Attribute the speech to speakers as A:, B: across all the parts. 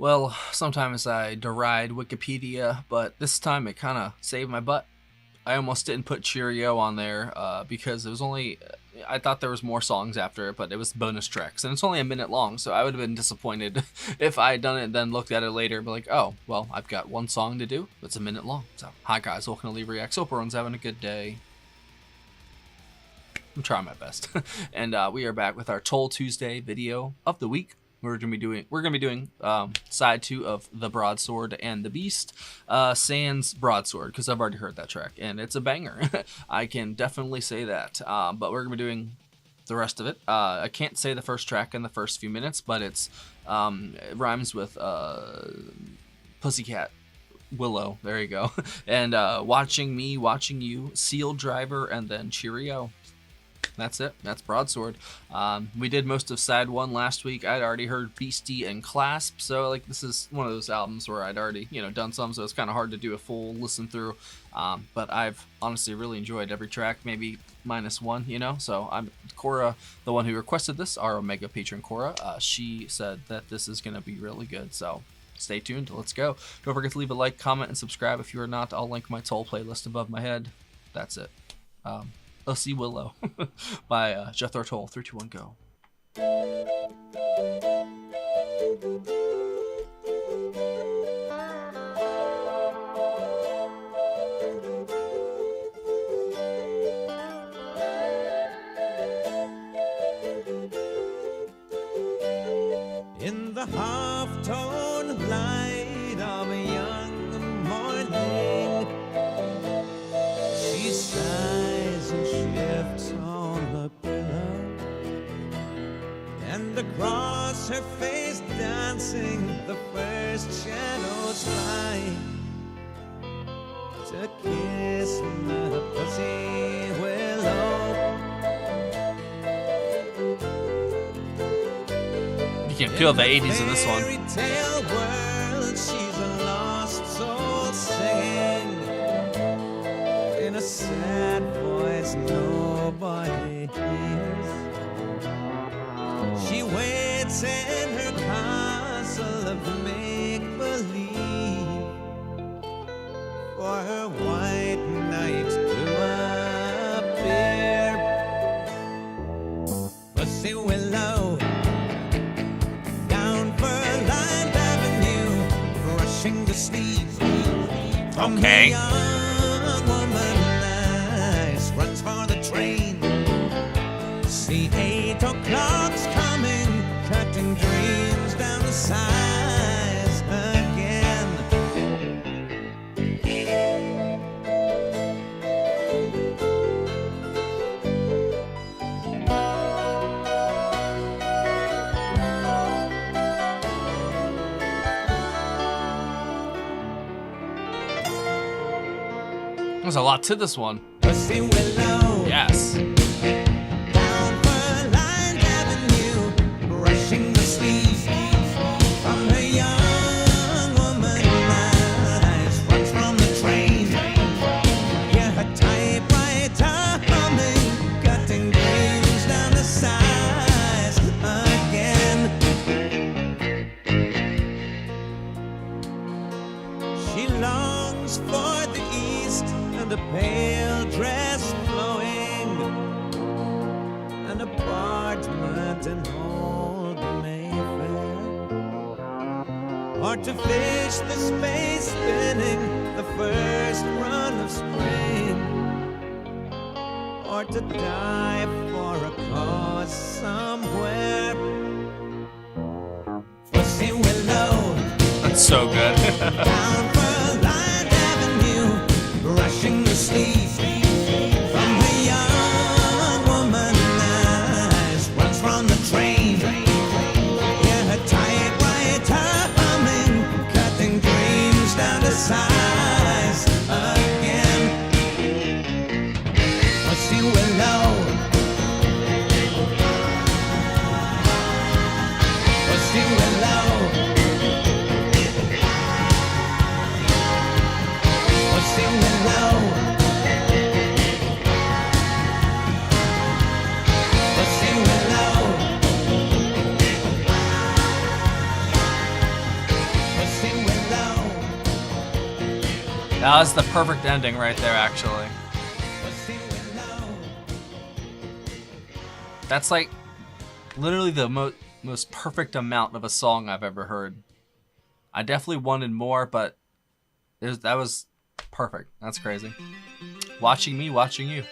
A: Well, sometimes I deride Wikipedia, but this time it kind of saved my butt. I almost didn't put Cheerio on there because it was only. I thought there was more songs after it, but it was bonus tracks, and it's only a minute long, so I would have been disappointed if I had done it and then looked at it later and be like, oh, well, I've got one song to do. It's a minute long. So, hi guys, welcome to Leave Reacts. Hope everyone's having a good day. I'm trying my best, and we are back with our Toll Tuesday video of the week. We're gonna be doing side 2 of the Broadsword and the Beast, sans Broadsword, because I've already heard that track and it's a banger. I can definitely say that. But we're gonna be doing the rest of it. I can't say the first track in the first few minutes, but it rhymes with Pussycat. Willow, there you go. And Watching Me, Watching You, Seal Driver, and then Cheerio. That's it. That's Broadsword. We did most of side 1 last week. I'd already heard Beastie and Clasp, so like this is one of those albums where I'd already done some, so it's kind of hard to do a full listen through. But I've honestly really enjoyed every track, maybe minus one. So I'm Cora, the one who requested this, our Omega patron Cora. She said that this is gonna be really good, so stay tuned. Let's go. Don't forget to leave a like, comment, and subscribe if you are not. I'll link my Toll playlist above my head. That's it. Let's see Willow by Jethro Tull. 3, 2, 1, go.
B: In the half-tone light of a young morning, she sighs and shifts on the pillow, and across her face dancing the first shadows fly to kiss my pussy willow.
A: You can feel the 80s in this one.
B: Fairy tale world, she's a lost soul singing in a sad voice nobody hears. She waits in her castle of make-believe for her white knight to appear. Pussy willow, down Furland Avenue, brushing the sleep from
A: Okay.
B: the young woman eyes, runs for the train. See 8 o'clock's coming, cutting dreams down to size again.
A: There's a lot to this one.
B: Pussy willow,
A: Yes.
B: down Furland Avenue, brushing the sleep from her young woman eyes, runs from the train. Hear her typewriter humming, cutting dreams down to size again. She longs for the east and a pale dress flowing, an apartment in old Mayfair, or to fish the space spinning the first run of spring, or to die for a cause somewhere. Pussy willow,
A: That's so good.
B: down Furland Avenue, brushing the sleep from her young woman eyes, runs from the train. Hear her typewriter humming, cutting dreams down to size again. Pussy willow, pussy willow, pussy willow,
A: That was the perfect ending right there, actually. That's like literally the most perfect amount of a song I've ever heard. I definitely wanted more, but that was perfect. That's crazy. Watching me, watching you.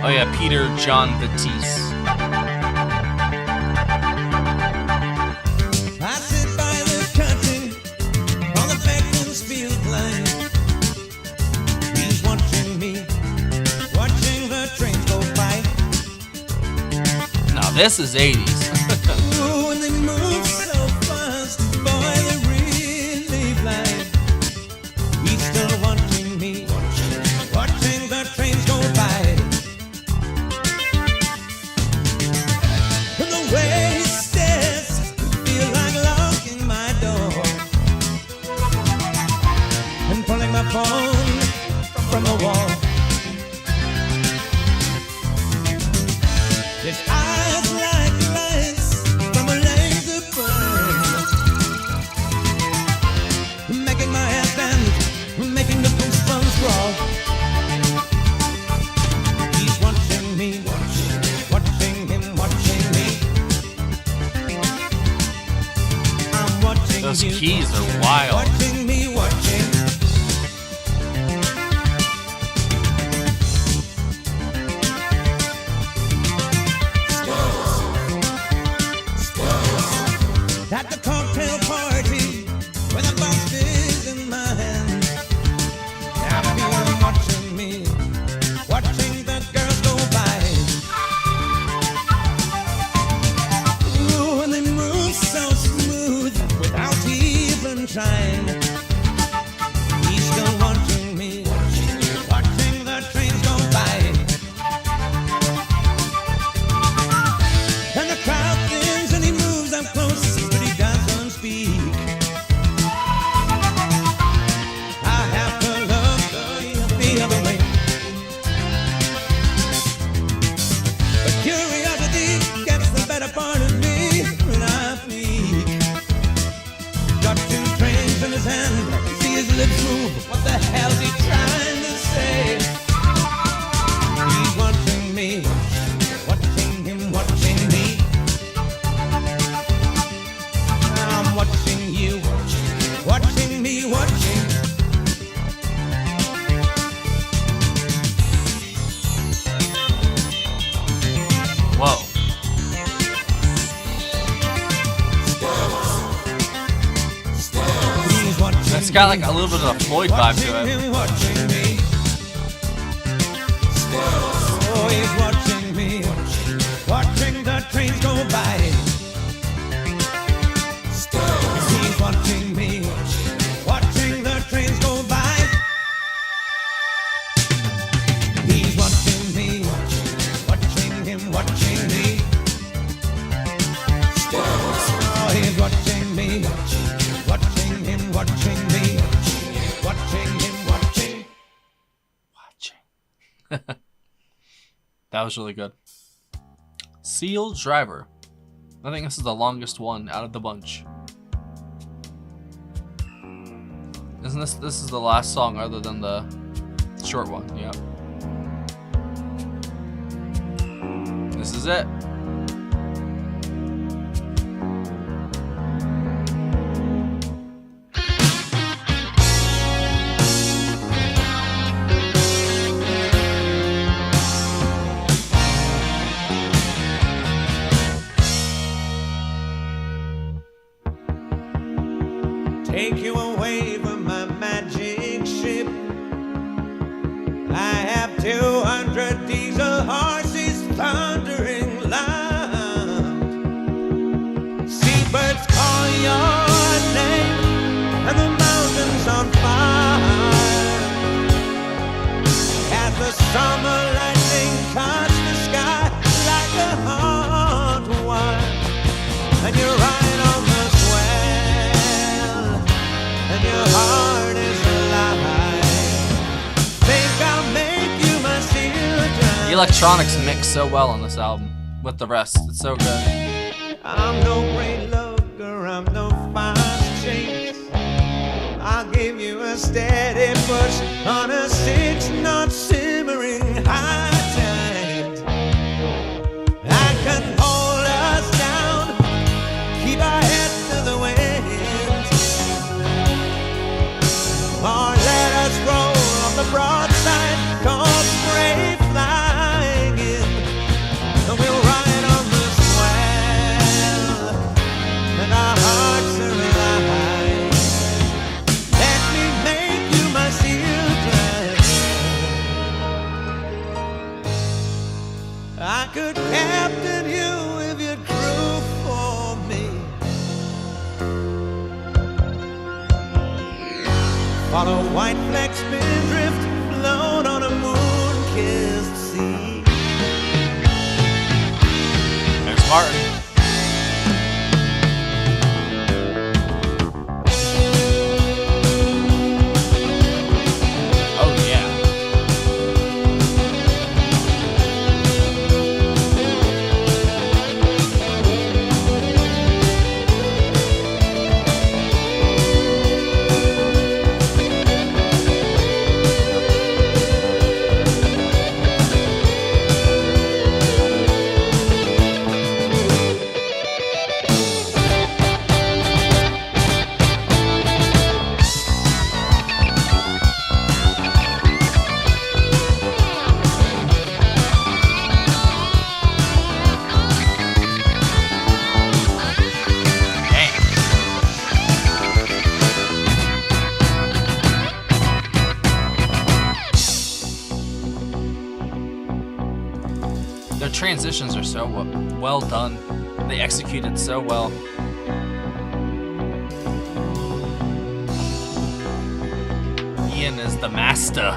A: Oh yeah, Peter John Batiste.
B: I sit by the curtain on the Beaconsfield line. He's watching me, watching the trains go by.
A: Now this is 80s.
B: Ooh, and they move so fast, boy, they really fly. He's still watching me, watching the trains go by. My phone from the wall. His eyes like lights from a laser burn, making my hair stand, making the goosebumps crawl. He's watching me, watching him, watching me. I'm watching
A: Those
B: you,
A: keys are wild.
B: watching me, watching. At the cocktail party, with a box is in my hand, I feel them watching me, watching the girls go by. Ooh, and they move so smooth, without even trying. He's still watching me, watching the trains go by. And the crowd thins and he moves up close. Speak. I have to look the other way, but curiosity gets the better part of me when I flee. Got two trains in his hand, see his lips move. What the hell's he trying to say? He's watching me, watching him, watching me. Watching you, watching me, watching.
A: Whoa. It's got like a little bit of a Floyd vibe to it.
B: Watching me. Oh, he's watching me, watching the trains go by. He's watching me, watching the trains go by. He's watching me, watching him, watching me. Oh, he's watching me, watching him, watching me. Watching him, watching.
A: That was really good. Seal Driver. I think this is the longest one out of the bunch. Isn't this is the last song other than the short one? Yeah. This is it.
B: Take you away from my magic ship. I have 200 diesel horses thundering loud. Seabirds call your name and the mountains on fire. As the summer lightning cuts the sky like a hot wire.
A: electronics mix so well on this album with the rest. It's so good.
B: I'm no great looker, I'm no fast chase. I'll give you a steady push on a 6-knot simmering high tide. I can hold us down, keep our head to the wind, or let us roll on the broadside called spray flying in. And we'll ride on the swell, and our hearts are alive. Let me make you my seal driver. I could captain you if you'd crew for me. Follow white flecks spindrift, float on a moon-kissed sea.
A: There's Martin. Oh yeah. Their transitions are so well done. They executed so well. Ian is the master.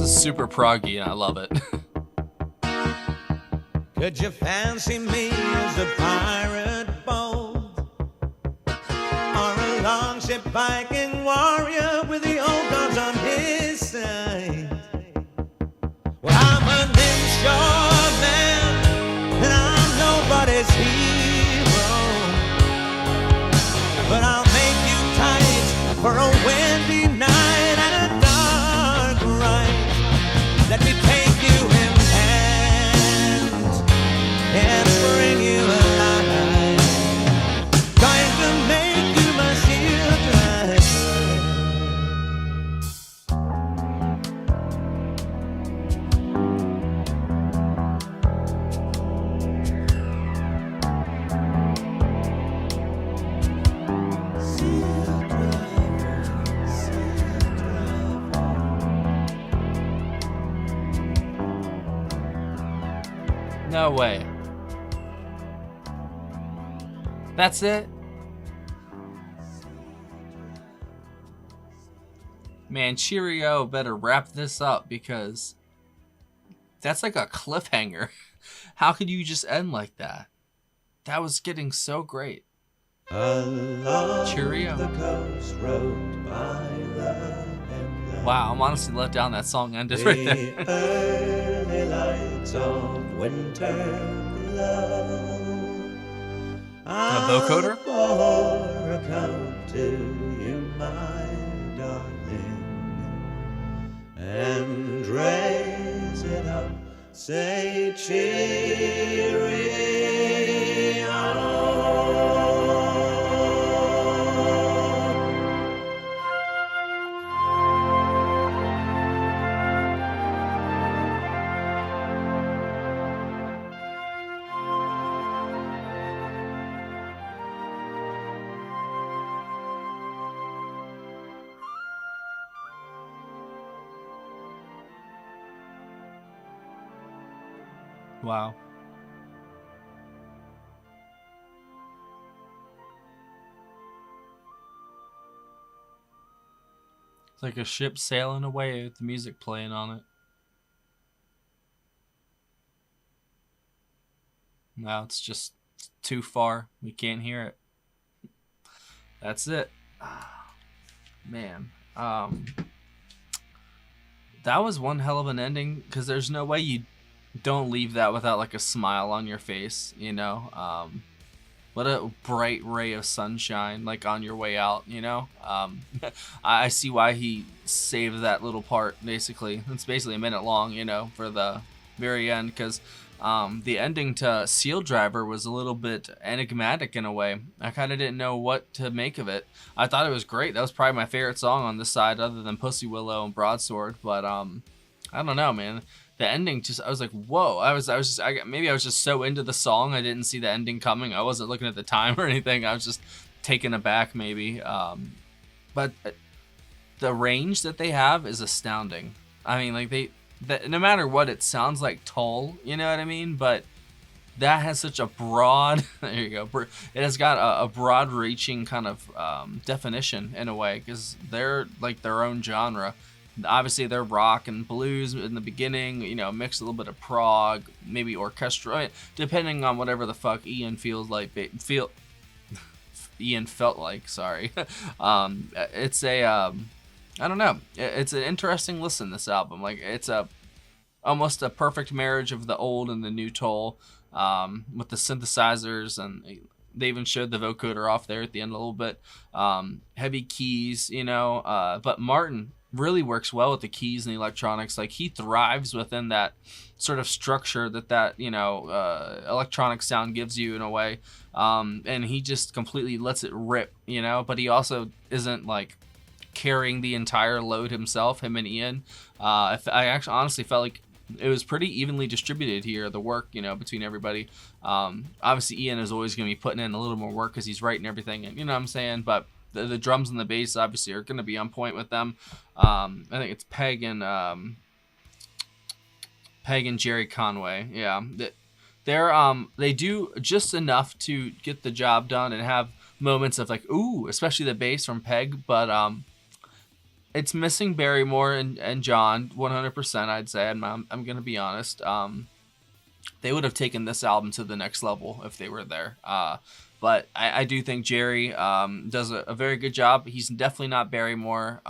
A: Super proggy, and I love it.
B: Could you fancy me as a pirate bold, or a longship Viking warrior with the old gods on his side? Well, I'm an inshore man, and I'm nobody's hero, but I'll make you tight for a windy night and a dark ride. Let me take you in hand and bring you alive. Going to make you my seal
A: No way. That's it? Man, Cheerio better wrap this up because that's like a cliffhanger. How could you just end like that? That was getting so great. Cheerio.
B: The coast road by the
A: Wow, I'm honestly let down that song ended right there.
B: the early lights of winter glow.
A: A vocoder?
B: Pour a cup to you, my darling, and raise it up, say Cheerio.
A: Wow. It's like a ship sailing away with the music playing on it. Now it's just too far. We can't hear it. That's it. Man. That was one hell of an ending, because there's no way you don't leave that without like a smile on your face, you know? What a bright ray of sunshine, like on your way out, you know? I see why he saved that little part, basically. It's basically a minute long, you know, for the very end, because the ending to Seal Driver was a little bit enigmatic in a way. I kind of didn't know what to make of it. I thought it was great. That was probably my favorite song on this side, other than Pussy Willow and Broadsword. But I don't know, man. The ending just, I was like, whoa. Maybe I was just so into the song I didn't see the ending coming. I wasn't looking at the time or anything. I was just taken aback, maybe. But the range that they have is astounding. I mean, like no matter what, it sounds like Tull, you know what I mean? But that has such a broad, there you go, it has got a broad reaching kind of definition in a way, because they're like their own genre. Obviously they're rock and blues in the beginning, you know, mix a little bit of prog, maybe orchestra, depending on whatever the fuck Ian Ian felt like, sorry. It's a I don't know. It's an interesting listen, this album. Like, it's almost a perfect marriage of the old and the new Tull, with the synthesizers, and they even showed the vocoder off there at the end a little bit. Heavy keys, you know, but Martin really works well with the keys and the electronics. Like, he thrives within that sort of structure that you know, electronic sound gives you in a way, and he just completely lets it rip, you know. But he also isn't like carrying the entire load himself, him and Ian. I actually honestly felt like it was pretty evenly distributed here, the work, you know, between everybody. Obviously Ian is always going to be putting in a little more work because he's writing everything, and you know what I'm saying, but the drums and the bass obviously are going to be on point with them. I think it's Peg and Jerry Conway. Yeah, they do just enough to get the job done and have moments of like, ooh, especially the bass from Peg, but it's missing Barrymore and John 100%. I'd say. I'm gonna be honest. They would have taken this album to the next level if they were there. But I do think Jerry does a very good job. He's definitely not Barrymore,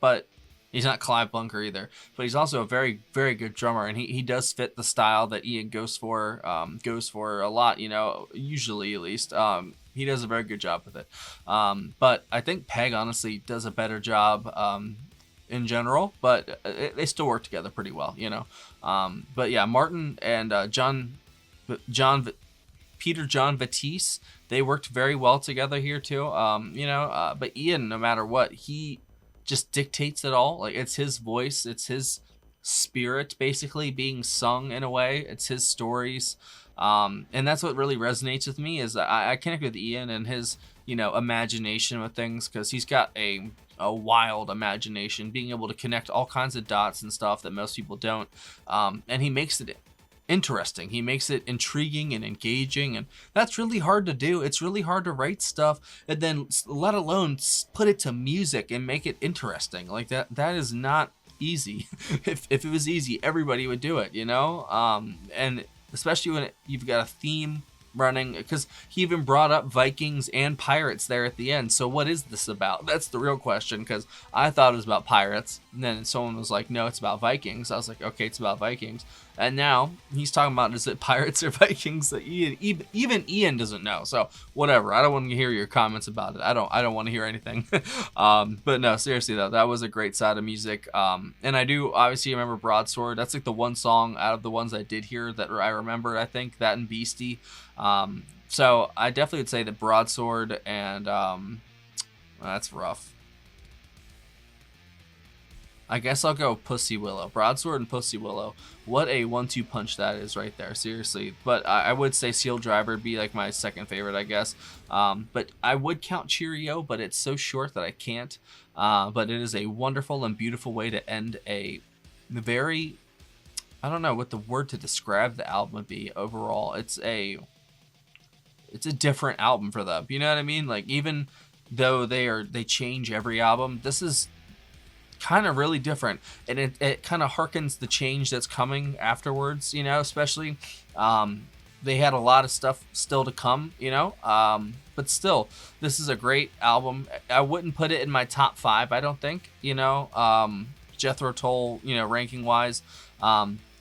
A: but he's not Clive Bunker either. But he's also a very, very good drummer, and he does fit the style that Ian goes for a lot, you know, usually at least. He does a very good job with it. But I think Peg honestly does a better job in general, but they still work together pretty well, you know. But yeah, Martin and Peter John Batiste, they worked very well together here too. You know, but Ian, no matter what, he just dictates it all. Like, it's his voice, it's his spirit basically being sung in a way. It's his stories. And that's what really resonates with me, is I connect with Ian and his, you know, imagination with things, because he's got a wild imagination, being able to connect all kinds of dots and stuff that most people don't. And he makes it interesting. He makes it intriguing and engaging, and that's really hard to do. It's really hard to write stuff and then let alone put it to music and make it interesting. Like that is not easy. If it was easy, everybody would do it, you know? And especially when you've got a theme running, because he even brought up Vikings and pirates there at the end. So what is this about? That's the real question, because I thought it was about pirates, and then someone was like, no, it's about Vikings. I was like, okay, it's about Vikings. And now he's talking about, is it pirates or Vikings? That even Ian doesn't know. So whatever. I don't want to hear your comments about it. I don't want to hear anything. But no, seriously though, that was a great side of music. And I do obviously remember Broadsword. That's like the one song out of the ones I did hear that I remembered. I think that and Beastie. So I definitely would say that Broadsword and that's rough. I guess I'll go Pussy Willow. Broadsword and Pussy Willow. What a 1-2 punch that is right there, seriously. But I would say Seal Driver would be like my second favorite, I guess. But I would count Cheerio, but it's so short that I can't. But it is a wonderful and beautiful way to end a very, I don't know what the word to describe the album would be overall. It's a different album for them. You know what I mean? Like, even though they change every album, this is kind of really different, and it kind of harkens the change that's coming afterwards, you know, especially they had a lot of stuff still to come, you know, but still, this is a great album. I wouldn't put it in my top 5, I don't think, you know, Jethro Tull, you know, ranking wise.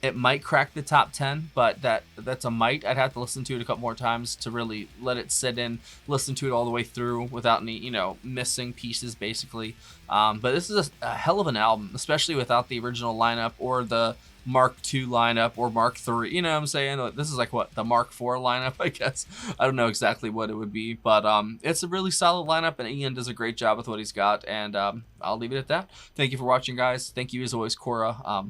A: It might crack the top 10, but that's a might. I'd have to listen to it a couple more times to really let it sit in, listen to it all the way through without any, you know, missing pieces, basically. But this is a hell of an album, especially without the original lineup or the Mark II lineup or Mark III. You know what I'm saying? This is like what, the Mark IV lineup, I guess. I don't know exactly what it would be, but it's a really solid lineup, and Ian does a great job with what he's got. And I'll leave it at that. Thank you for watching, guys. Thank you as always, Cora.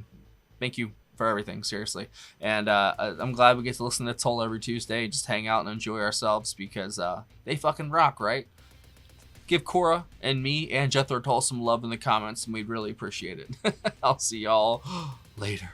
A: Thank you for everything, seriously. And I'm glad we get to listen to Tull every Tuesday, just hang out and enjoy ourselves, because they fucking rock, right? Give Cora and me and Jethro Tull some love in the comments, and we'd really appreciate it. I'll see y'all later.